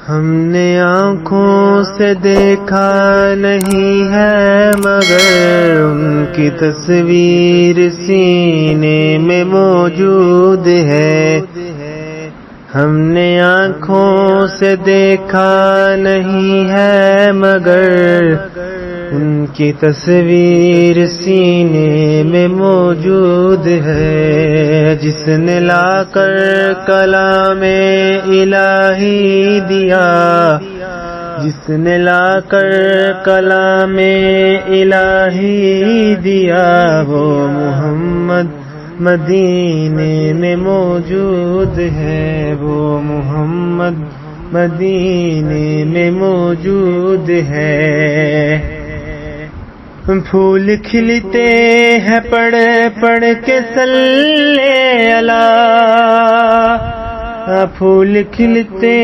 ہم نے آنکھوں سے دیکھا نہیں ہے مگر ان کی تصویر سینے میں موجود ہے. ہم نے آنکھوں سے دیکھا نہیں ہے مگر ان کی تصویر سینے میں موجود ہے. جس نے لا کر کلام الہی دیا، جس نے لا کر کلام الہی دیا، وہ محمد مدینے میں موجود ہے. وہ محمد مدینے میں موجود ہے. پھول کھلتے ہیں پڑھ پڑھ کے صلی اللہ، پھول کھلتے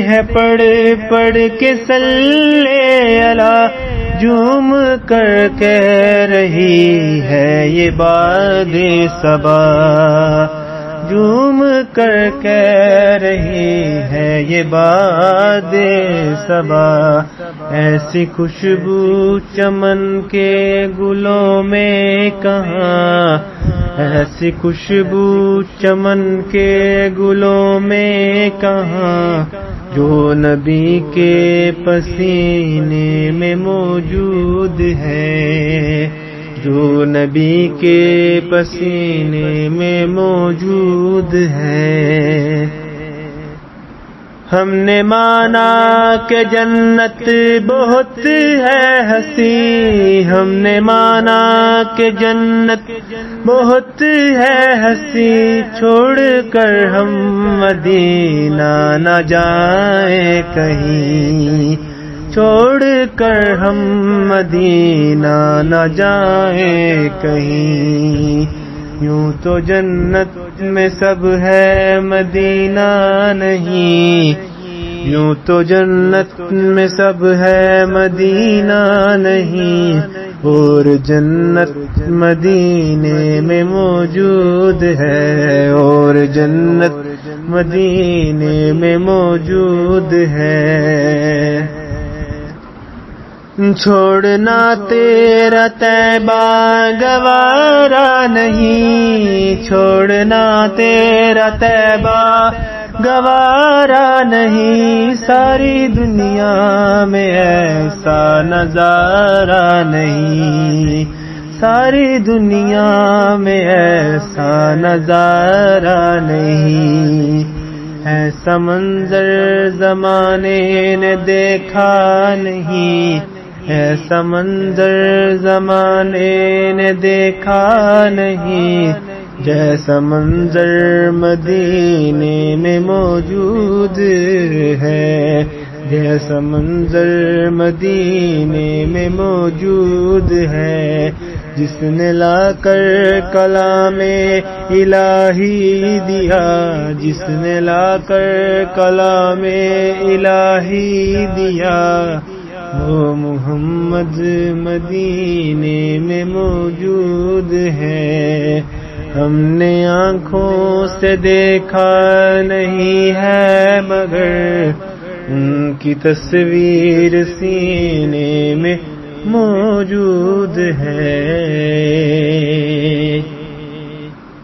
ہیں پڑھ پڑھ کے صلی اللہ. جھوم کر کہہ رہی ہے یہ باد صبا، جھوم کر کہہ رہی ہے یہ باد صبا. ایسی خوشبو چمن کے گلوں میں کہاں، ایسی خوشبو چمن کے گلوں میں کہاں، جو نبی کے پسینے میں موجود ہے، جو نبی کے پسینے میں موجود ہے. ہم نے مانا کہ جنت بہت ہے ہنسی، ہم نے مانا کہ جنت بہت ہے ہنسی. چھوڑ کر ہم مدینہ نہ جائیں کہیں، چھوڑ کر ہم مدینہ نہ جائیں کہیں. یوں تو جنت میں سب ہے مدینہ نہیں، یوں تو جنت میں سب ہے مدینہ نہیں. اور جنت مدینے میں موجود ہے، اور جنت مدینے میں موجود ہے. چھوڑنا تیرا طیبہ گوارا نہیں، چھوڑنا تیرا طیبہ گوارا نہیں. ساری دنیا میں ایسا نظارہ نہیں، ساری دنیا میں ایسا نظارہ نہیں. ایسا منظر زمانے نے دیکھا نہیں، ایسا منظر زمانے نے دیکھا نہیں، جیسا منظر مدینے میں موجود ہے، جیسا منظر مدینے میں موجود ہے. جس نے لا کر کلام الہی دیا، جس نے لا کر کلام الہی دیا، وہ محمد مدینے میں موجود ہے. ہم نے آنکھوں سے دیکھا نہیں ہے مگر ان کی تصویر سینے میں موجود ہے.